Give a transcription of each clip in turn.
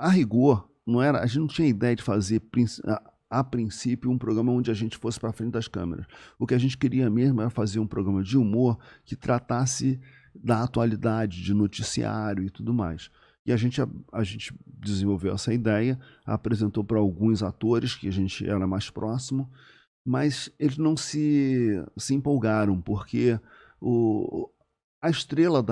a rigor, não era, a gente não tinha ideia de fazer a princípio um programa onde a gente fosse para frente das câmeras. O que a gente queria mesmo era fazer um programa de humor que tratasse da atualidade, de noticiário e tudo mais. E a gente desenvolveu essa ideia, apresentou para alguns atores que a gente era mais próximo, mas eles não se empolgaram, porque o, a estrela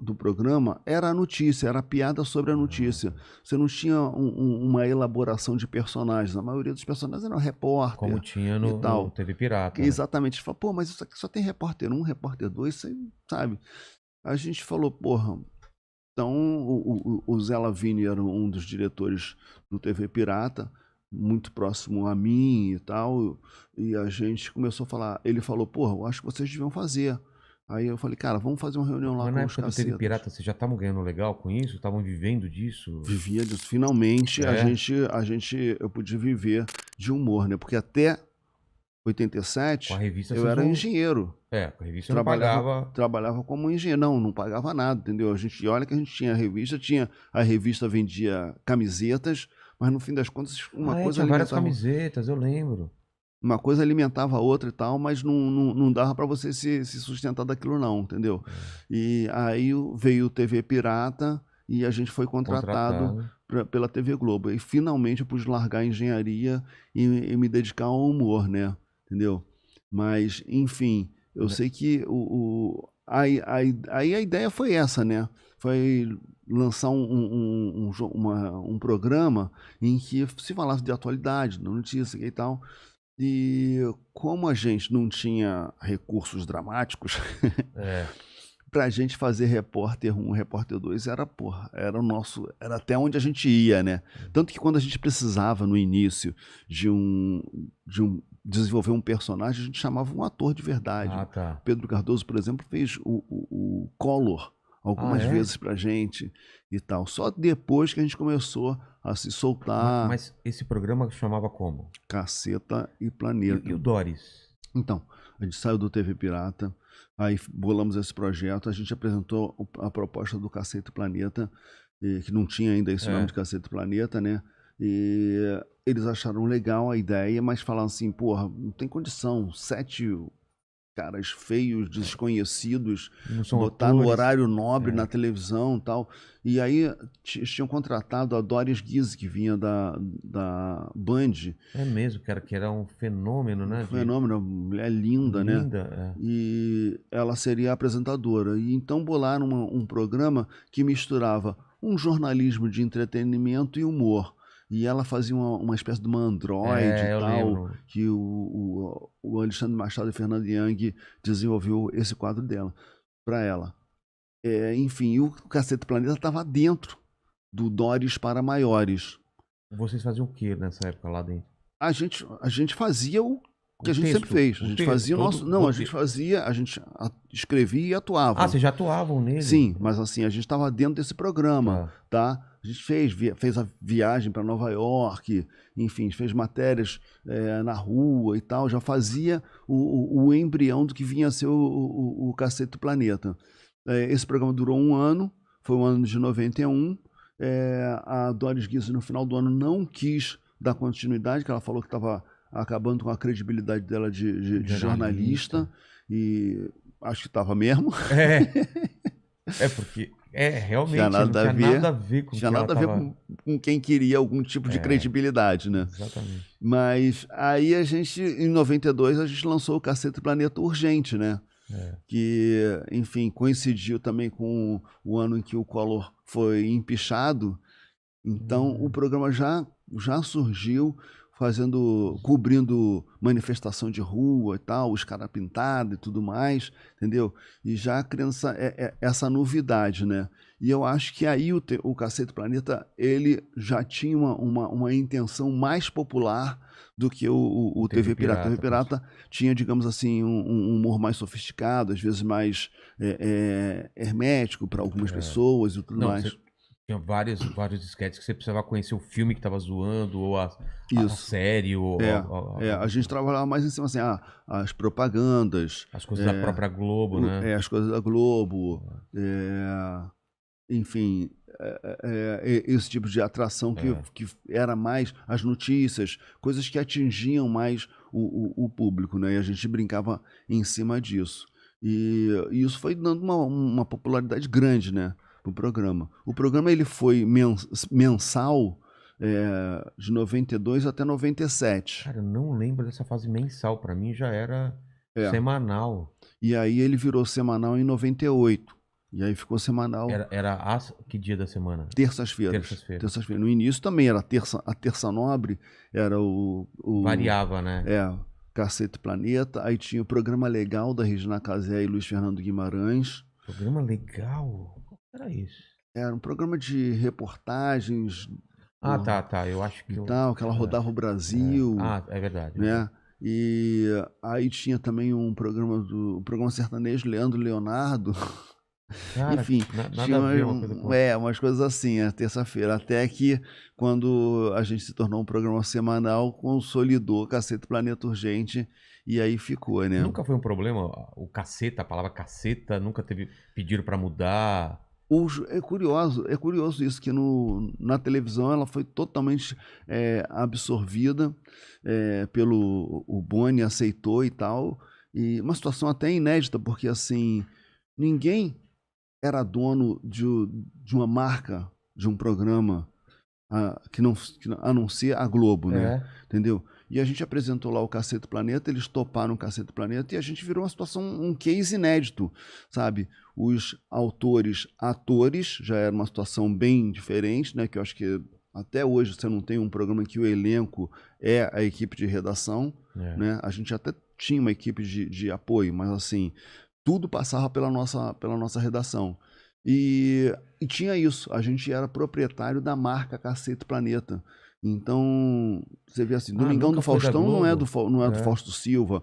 do programa era a notícia, era a piada sobre a notícia. Você não tinha uma elaboração de personagens. A maioria dos personagens eram Como repórter tinha e no tal. TV Pirata, né? Exatamente. A gente falou, pô, mas isso aqui só tem repórter 1, repórter 2, você sabe? A gente falou, porra. Então, o Zé Lavini era um dos diretores do TV Pirata, muito próximo a mim e tal, e a gente começou a falar, ele falou, porra, eu acho que vocês deviam fazer. Aí eu falei, cara, vamos fazer uma reunião lá Mas na com os época do TV cacetas. Pirata, vocês já estavam ganhando legal com isso? Estavam vivendo disso? Vivia disso. Finalmente É? eu pude viver de humor, né? Porque até Com a 87 revista eu vocês era não. engenheiro. É, com a revista não pagava. Trabalhava como engenheiro, não pagava nada, entendeu? E olha que a gente tinha a revista vendia camisetas, mas no fim das contas Ah, é, tinha várias camisetas, eu lembro. uma coisa alimentava a outra e tal, mas não dava para você se sustentar daquilo não, entendeu? E aí veio o TV Pirata e a gente foi contratado Contratado. pela TV Globo. E finalmente eu pude largar a engenharia e me dedicar ao humor, né? Entendeu? Mas, enfim, eu sei que aí a ideia foi essa, né? Foi lançar um programa em que se falasse de atualidade, de notícia e tal. E como a gente não tinha recursos dramáticos, É. pra gente fazer repórter 1, repórter 2 era, porra, era até onde a gente ia, né? Tanto que quando a gente precisava no início de desenvolver um personagem, a gente chamava um ator de verdade. Ah, tá. Pedro Cardoso, por exemplo, fez o Collor Ah, algumas é? vezes pra gente e tal. Só depois que a gente começou a se soltar. Mas esse programa chamava como? Caceta e E Planeta. o Doris? Então, a gente saiu do TV Pirata, aí bolamos esse projeto, a gente apresentou a proposta do Caceta e Planeta, que não tinha ainda esse nome de Caceta e Planeta, né? E eles acharam legal a ideia, mas falaram assim, porra, não tem condição, 7 caras feios, desconhecidos, Não são botar no atores. horário nobre na televisão e tal. E aí eles tinham contratado a Doris Guise, que vinha da Band. É mesmo, que era um fenômeno, né? Um fenômeno, uma mulher linda, né? Linda, é. E ela seria a apresentadora. E então bolaram um programa que misturava um jornalismo de entretenimento e humor. E ela fazia uma espécie de uma androide É, e eu tal, lembro. que o Alexandre Machado e Fernando Young desenvolveu esse quadro dela, para ela. Enfim, o Cacete Planeta estava dentro do Doris para Maiores. Vocês faziam o que nessa época lá dentro? A gente fazia o que a gente texto, sempre fez. A o gente texto, fazia o todo nosso. Não, a roteiro. gente fazia, a gente escrevia e atuava. Ah, vocês já atuavam nele? Sim, mas assim, a gente estava dentro desse programa, tá? A gente fez a viagem para Nova York, enfim, fez matérias na rua e tal, já fazia o embrião do que vinha a ser o Cacete do Planeta. Esse programa durou um ano, foi o ano de 91. A Doris Guise, no final do ano, não quis dar continuidade, que ela falou que estava acabando com a credibilidade dela de jornalista, e acho que estava mesmo. Porque realmente Tinha não tinha nada a ver com o que tinha ela nada a ver tava... com quem queria algum tipo de credibilidade, né? Exatamente. Mas aí em 92, a gente lançou o Cacete Planeta Urgente, né? Que, enfim, coincidiu também com o ano em que o Collor foi empichado. Então, o programa já surgiu cobrindo manifestação de rua e tal, os caras pintados e tudo mais, entendeu? E já criando essa novidade, né? E eu acho que aí o Cacete Planeta, ele já tinha uma intenção mais popular do que o TV Pirata. O TV Pirata tinha, digamos assim, um humor mais sofisticado, às vezes mais hermético para algumas pessoas e tudo mais. Tinha vários esquetes que você precisava conhecer o filme que estava zoando, ou a série, ou... A gente trabalhava mais em cima, assim, as propagandas. As coisas da própria Globo, né? As coisas da Globo. enfim, esse tipo de atração que era mais as notícias, coisas que atingiam mais o público, né? E a gente brincava em cima disso. E isso foi dando uma popularidade grande, né, pro programa. O programa ele foi mensal de 92 até 97. Cara, eu não lembro dessa fase mensal. Pra mim já era semanal. E aí ele virou semanal em 98. E aí ficou semanal. Que dia da semana? Terças-feiras. Terças-feiras. No início também era a terça nobre, era variava, né? Cacete Planeta. Aí tinha o programa legal da Regina Casé e Luiz Fernando Guimarães. Programa legal? Qual era isso? Era um programa de reportagens. Tá. Eu acho que. Que ela rodava o Brasil. É verdade. Né? E aí tinha também um programa sertanejo, Leandro Leonardo. Cara, enfim, nada tinha a ver uma coisa com umas coisas assim, a terça-feira. Até que quando a gente se tornou um programa semanal, consolidou o Cacete Planeta Urgente e aí ficou, né? Nunca foi um problema o caceta, a palavra caceta, nunca pediram pra mudar. É curioso isso, que na televisão ela foi totalmente absorvida pelo o Boni, aceitou e tal. E uma situação até inédita, porque assim, ninguém era dono de uma marca, de um programa a não ser a Globo, né? Entendeu? E a gente apresentou lá o Cacete Planeta, eles toparam o Cacete Planeta e a gente virou uma situação, um case inédito, sabe? Os atores, já era uma situação bem diferente, né? Que eu acho que até hoje você não tem um programa em que o elenco é a equipe de redação, né? A gente até tinha uma equipe de apoio, mas assim, tudo passava pela nossa redação. E tinha isso, a gente era proprietário da marca Cacete Planeta. Então, você vê assim, Domingão do Faustão não é do Fausto Silva,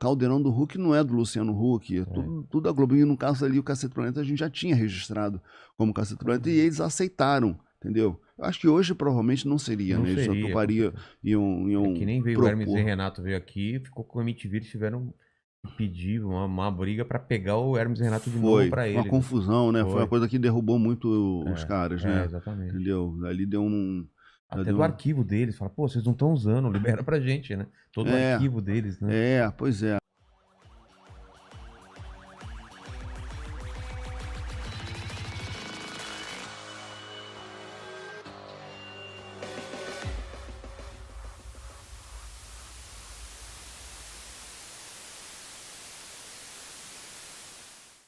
Caldeirão do Huck não é do Luciano Huck, tudo da Globo. E no caso ali, o Cacete Planeta a gente já tinha registrado como Cacete Planeta e eles aceitaram, entendeu? Eu acho que hoje provavelmente não seria, né? Eles toparia, iam que nem veio propor. O Hermes e Renato veio aqui, ficou com a MTV, eles tiveram pedir uma briga pra pegar o Hermes e Renato de novo pra ele. Foi uma confusão, né? Foi uma coisa que derrubou muito os caras, né? Exatamente. Entendeu? Ali deu até do arquivo deles, fala, pô, vocês não estão usando, libera pra gente, né? Todo o arquivo deles, né? Pois é.